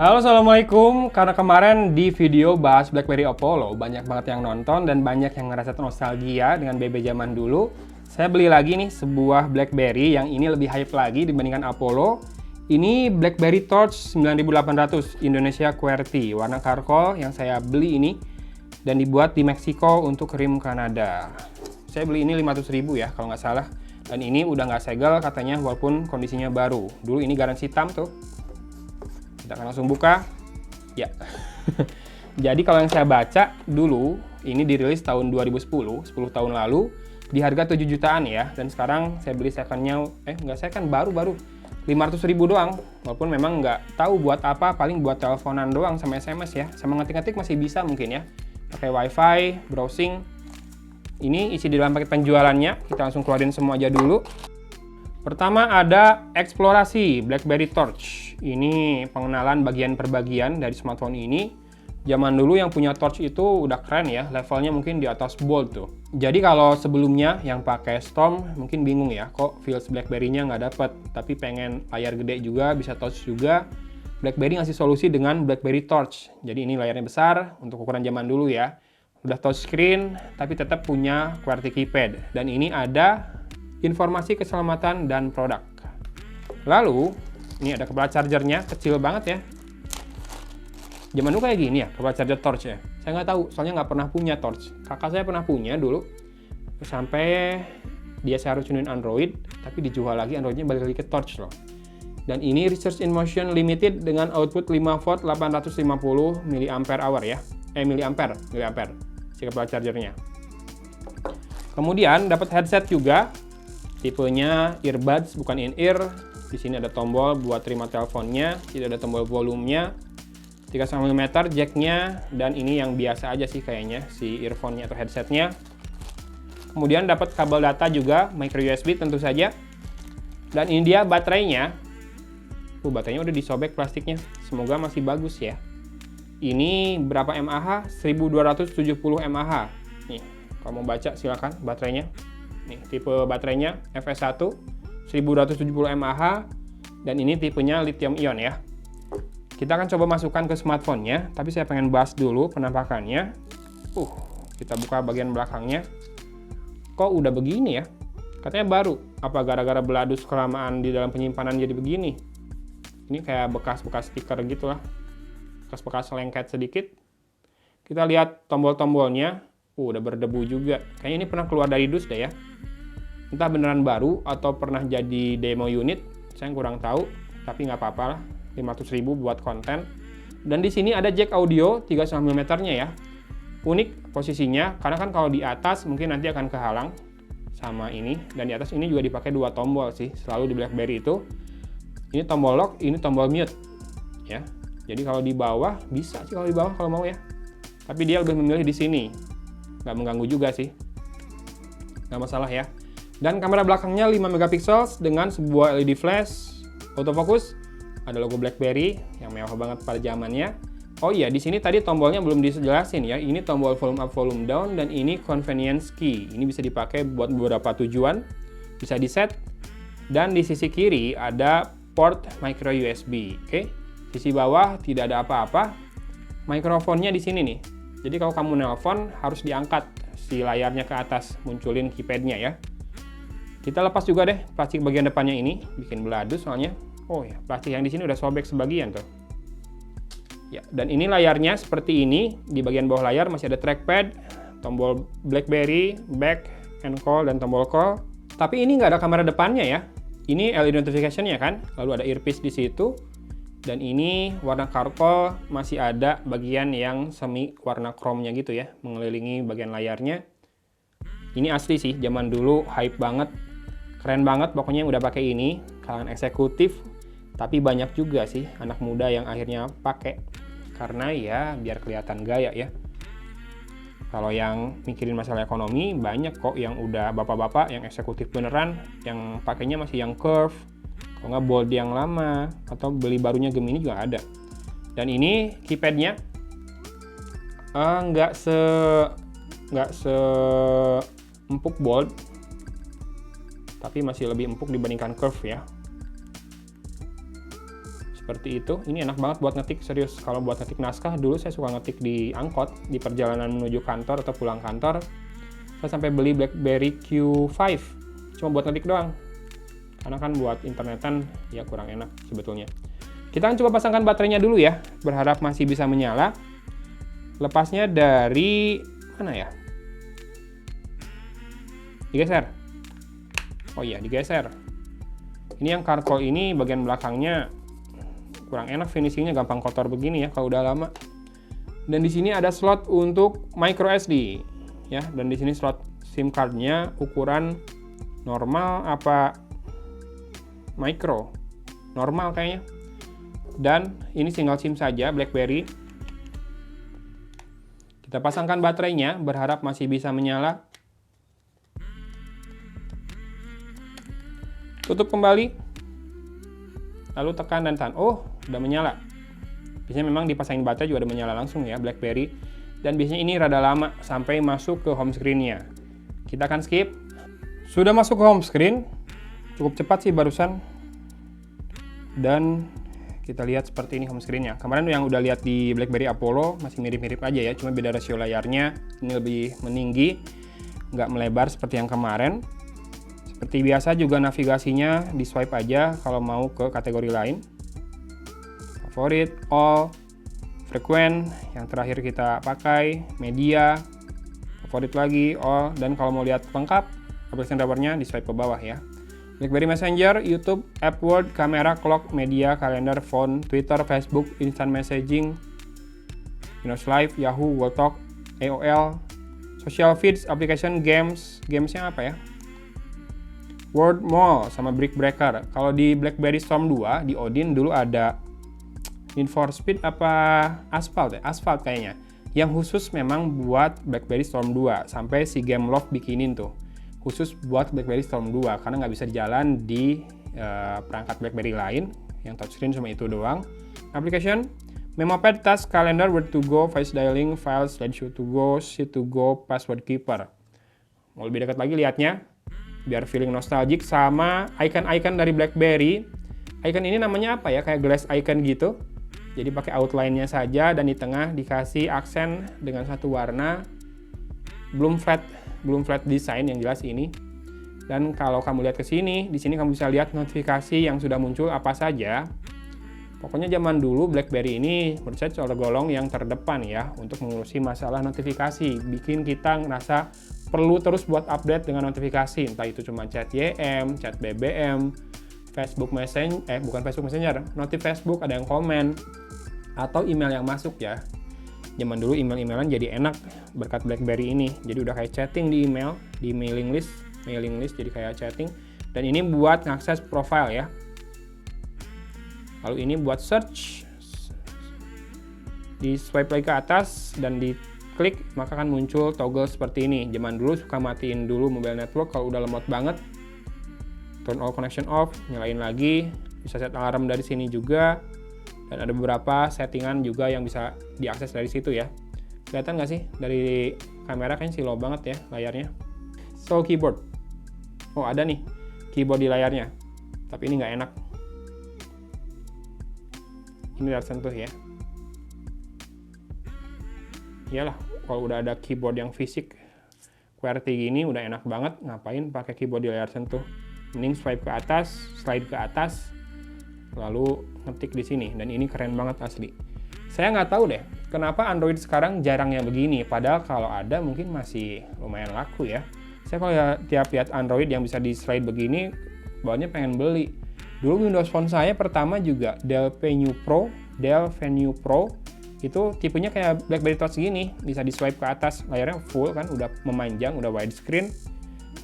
Halo, assalamualaikum. Karena kemarin di video bahas BlackBerry Apollo banyak banget yang nonton dan banyak yang ngerasa nostalgia dengan BB zaman dulu. Saya beli lagi nih sebuah BlackBerry yang ini lebih hype lagi dibandingkan Apollo. Ini BlackBerry Torch 9800 Indonesia QWERTY warna charcoal yang saya beli ini dan dibuat di Meksiko untuk rim Kanada. Saya beli ini 500.000 ya kalau nggak salah. Dan ini udah nggak segel katanya walaupun kondisinya baru. Dulu ini garansi hitam tuh. Kita akan langsung buka. Ya. Jadi kalau yang saya baca dulu, ini dirilis tahun 2010, 10 tahun lalu, di harga 7 jutaan ya. Dan sekarang saya beli second-nya, nggak second, baru 500.000 doang. Walaupun memang nggak tahu buat apa, paling buat teleponan doang sama SMS ya. Sama ngetik-ngetik masih bisa mungkin ya. Pakai wifi, browsing. Ini isi di dalam paket penjualannya, kita langsung keluarin semua aja dulu. Pertama ada eksplorasi BlackBerry Torch. Ini pengenalan bagian per bagian dari smartphone ini. Zaman dulu yang punya Torch itu udah keren ya, levelnya mungkin di atas Bold tuh. Jadi kalau sebelumnya yang pakai Storm mungkin bingung ya, kok feels BlackBerry-nya nggak dapet. Tapi pengen layar gede juga, bisa touch juga. BlackBerry ngasih solusi dengan BlackBerry Torch. Jadi ini layarnya besar untuk ukuran zaman dulu ya. Udah touchscreen, tapi tetap punya QWERTY keypad. Dan ini ada informasi keselamatan dan produk. Lalu, ini ada kepala chargernya, kecil banget ya. Zaman dulu kayak gini ya, kepala charger Torch ya. Saya nggak tahu, soalnya nggak pernah punya Torch. Kakak saya pernah punya dulu, sampai dia saya rucunin Android, tapi dijual lagi Androidnya balik lagi ke Torch loh. Dan ini Research in Motion Limited dengan output 5 volt 850 mAh ya. Miliampere. Si kepala chargernya. Kemudian dapat headset juga. Tipenya earbuds bukan in-ear. Di sini ada tombol buat terima teleponnya, tidak ada tombol volumenya. 3,5 mm jacknya, dan ini yang biasa aja sih kayaknya si earphone-nya atau headsetnya. Kemudian dapat kabel data juga, micro USB tentu saja. Dan ini dia baterainya. Baterainya udah disobek plastiknya. Semoga masih bagus ya. Ini berapa mAh? 1270 mAh. Nih, kalau mau baca silakan baterainya. Nih, tipe baterainya FS1 1270 mAh dan ini tipenya lithium ion ya. Kita akan coba masukkan ke smartphone-nya, tapi saya pengen bahas dulu penampakannya. Kita buka bagian belakangnya. Kok udah begini ya? Katanya baru. Apa gara-gara beladus kelamaan di dalam penyimpanan jadi begini? Ini kayak bekas-bekas stiker gitu lah. Bekas-bekas lengket sedikit. Kita lihat tombol-tombolnya. Udah berdebu juga. Kayaknya ini pernah keluar dari dus deh ya. Entah beneran baru atau pernah jadi demo unit, saya kurang tahu, tapi nggak apa-apa lah, 500.000 buat konten. Dan di sini ada jack audio 3,5 mm-nya ya. Unik posisinya, karena kan kalau di atas mungkin nanti akan kehalang sama ini, dan di atas ini juga dipakai dua tombol sih, selalu di BlackBerry itu. Ini tombol lock, ini tombol mute, ya. Jadi kalau di bawah bisa sih kalau di bawah kalau mau ya. Tapi dia udah memilih di sini, nggak mengganggu juga sih, nggak masalah ya. Dan kamera belakangnya 5 megapiksel dengan sebuah LED flash, autofocus, ada logo BlackBerry yang mewah banget pada zamannya. Oh iya, di sini tadi tombolnya belum dijelasin ya. Ini tombol volume up, volume down, dan ini convenience key. Ini bisa dipakai buat beberapa tujuan, bisa di set. Dan di sisi kiri ada port micro USB. Oke, sisi bawah tidak ada apa-apa. Mikrofonnya di sini nih. Jadi kalau kamu nelpon harus diangkat si layarnya ke atas, munculin keypadnya ya. Kita lepas juga deh plastik bagian depannya ini, bikin beladus soalnya. Oh ya, plastik yang di sini udah sobek sebagian tuh. Ya, dan ini layarnya seperti ini. Di bagian bawah layar masih ada trackpad, tombol BlackBerry, back, and call, dan tombol call. Tapi ini nggak ada kamera depannya ya. Ini LED notification-nya kan, lalu ada earpiece di situ. Dan ini warna charcoal, masih ada bagian yang semi warna chrome-nya gitu ya, mengelilingi bagian layarnya. Ini asli sih, zaman dulu hype banget. Keren banget pokoknya yang udah pakai ini, kalangan eksekutif, tapi banyak juga sih anak muda yang akhirnya pakai karena ya biar kelihatan gaya ya. Kalau yang mikirin masalah ekonomi banyak kok yang udah bapak-bapak yang eksekutif beneran, yang pakainya masih yang curve, kalau nggak bold yang lama, atau beli barunya Gemini juga ada. Dan ini keypadnya nggak se empuk bold, tapi masih lebih empuk dibandingkan curve ya. seperti itu. Ini enak banget buat ngetik, serius. Kalau buat ngetik naskah, dulu saya suka ngetik di angkot, di perjalanan menuju kantor atau pulang kantor. Saya sampai beli BlackBerry Q5, cuma buat ngetik doang. Karena kan buat internetan ya kurang enak sebetulnya. Kita akan coba pasangkan baterainya dulu ya, berharap masih bisa menyala. Lepasnya dari mana ya? Digeser. Oh iya, digeser. Ini yang karkol ini bagian belakangnya kurang enak finishingnya, gampang kotor begini ya kalau udah lama. Dan di sini ada slot untuk micro SD ya, dan di sini slot SIM cardnya ukuran normal apa micro? Normal kayaknya. Dan ini single SIM saja BlackBerry. Kita pasangkan baterainya, berharap masih bisa menyala. Tutup kembali, lalu tekan dan tahan. Oh, udah menyala. Biasanya memang dipasangin baterai juga udah menyala langsung ya BlackBerry. Dan biasanya ini rada lama sampai masuk ke home screen-nya. Kita akan skip. Sudah masuk ke home screen, cukup cepat sih barusan. Dan kita lihat seperti ini home screen-nya. Kemarin yang udah lihat di BlackBerry Apollo masih mirip-mirip aja ya, cuma beda rasio layarnya. Ini lebih meninggi, nggak melebar seperti yang kemarin. Seperti biasa juga navigasinya di swipe aja kalau mau ke kategori lain. Favorit, all, frequent, yang terakhir kita pakai, media, favorit lagi, all, dan kalau mau lihat lengkap aplikasi drivernya di swipe ke bawah ya. BlackBerry Messenger, YouTube, App Word, kamera, clock, media, kalender, phone, Twitter, Facebook, instant messaging, Windows Live, Yahoo, Google Talk, AOL, social feeds, application, gamesnya apa ya? Word Mall sama Brick Breaker. Kalau di BlackBerry Storm 2 di Odin dulu ada Need for Speed apa Asphalt ya? Asphalt kayaknya. Yang khusus memang buat BlackBerry Storm 2 sampai si Gameloft bikinin tuh. Khusus buat BlackBerry Storm 2 karena nggak bisa jalan di perangkat BlackBerry lain yang touchscreen cuma itu doang. Application Memopad, Task, Calendar, Where to Go, Face Dialing, Files, Slideshow to Go, Sheet to Go, Password Keeper. Mau lebih dekat lagi lihatnya biar feeling nostalgic sama icon-icon dari BlackBerry. Icon ini namanya apa ya? Kayak glass icon gitu. Jadi pakai outline-nya saja dan di tengah dikasih aksen dengan satu warna. Belum flat design yang jelas ini. Dan kalau kamu lihat ke sini, di sini kamu bisa lihat notifikasi yang sudah muncul apa saja. Pokoknya zaman dulu BlackBerry ini menurut saya tergolong yang terdepan ya untuk mengurusi masalah notifikasi. Bikin kita ngerasa perlu terus buat update dengan notifikasi. Entah itu cuma chat YM, chat BBM, Facebook Messenger, bukan Facebook Messenger, notif Facebook ada yang komen, atau email yang masuk ya. Zaman dulu email-emailan jadi enak berkat BlackBerry ini. Jadi udah kayak chatting di email, di mailing list jadi kayak chatting. Dan ini buat ngakses profile ya. Lalu ini buat search, di swipe lagi ke atas dan diklik maka akan muncul toggle seperti ini. Zaman dulu suka matiin dulu mobile network kalau udah lemot banget, turn all connection off, nyalain lagi, bisa set alarm dari sini juga, dan ada beberapa settingan juga yang bisa diakses dari situ ya. Kelihatan nggak sih dari kamera? Kayaknya sih low banget ya layarnya. So keyboard, oh ada nih keyboard di layarnya, tapi ini nggak enak. Ini layar sentuh ya. Iyalah, kalau udah ada keyboard yang fisik QWERTY gini udah enak banget. Ngapain pakai keyboard di layar sentuh? Mending swipe ke atas, slide ke atas, lalu ngetik di sini. Dan ini keren banget asli. Saya nggak tahu deh, kenapa Android sekarang jarang yang begini. Padahal kalau ada mungkin masih lumayan laku ya. Saya kalau tiap lihat Android yang bisa di slide begini, bawahnya pengen beli. Dulu Windows Phone saya pertama juga Dell Venue Pro, itu tipenya kayak BlackBerry Touch gini, bisa di swipe ke atas, layarnya full kan, udah memanjang, udah widescreen.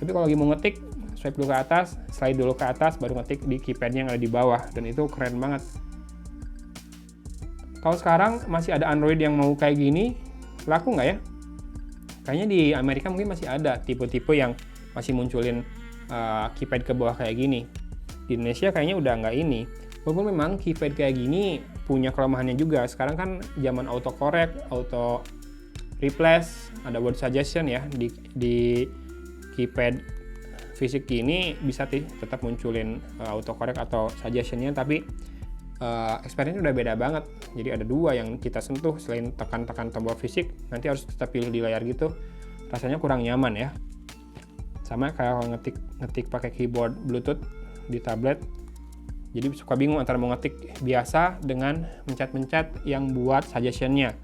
Tapi kalau lagi mau ngetik, swipe dulu ke atas, slide dulu ke atas, baru ngetik di keypadnya yang ada di bawah, dan itu keren banget. Kalau sekarang masih ada Android yang mau kayak gini, laku nggak ya? Kayaknya di Amerika mungkin masih ada tipe-tipe yang masih munculin keypad ke bawah kayak gini. Di Indonesia kayaknya udah nggak ini. Walaupun memang keypad kayak gini punya kelemahannya juga. Sekarang kan zaman autocorrect, auto replace, ada word suggestion ya di keypad fisik gini bisa tetap munculin autocorrect atau suggestionnya, tapi experience udah beda banget. Jadi ada dua yang kita sentuh, selain tekan-tekan tombol fisik, nanti harus kita pilih di layar gitu. Rasanya kurang nyaman ya. Sama kayak kalau ngetik pakai keyboard Bluetooth di tablet. Jadi suka bingung antara mau ngetik biasa dengan mencet-mencet yang buat suggestion-nya.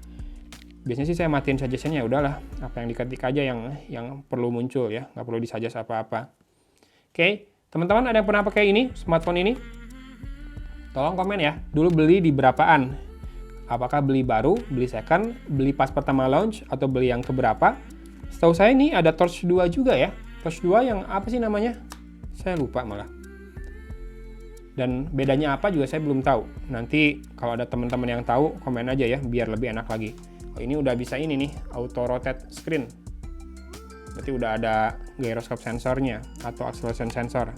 Biasanya sih saya matiin suggestion-nya, udahlah, apa yang diketik aja yang perlu muncul ya, nggak perlu disuggest apa-apa. Oke, teman-teman ada yang pernah pakai ini, smartphone ini? Tolong komen ya, dulu beli di berapaan? Apakah beli baru, beli second, beli pas pertama launch, atau beli yang keberapa? Setahu saya ini ada Torch 2 juga ya. Torch 2 yang apa sih namanya? Saya lupa malah. Dan bedanya apa juga saya belum tahu. Nanti kalau ada teman-teman yang tahu, komen aja ya, biar lebih enak lagi. Oh, ini udah bisa ini nih, auto rotate screen. Berarti udah ada gyroscope sensornya atau acceleration sensor.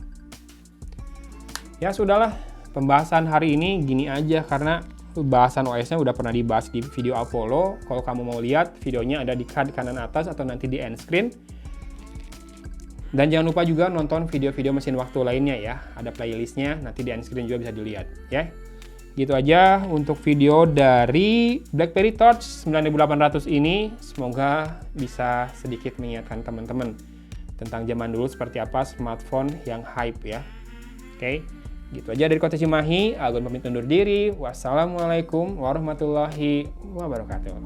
Ya sudahlah, pembahasan hari ini gini aja karena bahasan OS-nya udah pernah dibahas di video Apollo. Kalau kamu mau lihat, videonya ada di card kanan atas atau nanti di end screen. Dan jangan lupa juga nonton video-video mesin waktu lainnya ya. Ada playlistnya, nanti di end screen juga bisa dilihat ya. Gitu aja untuk video dari BlackBerry Torch 9800 ini. Semoga bisa sedikit mengingatkan teman-teman tentang zaman dulu seperti apa smartphone yang hype ya. Oke, gitu aja dari Kota Cimahi. Agun pamit undur diri. Wassalamualaikum warahmatullahi wabarakatuh.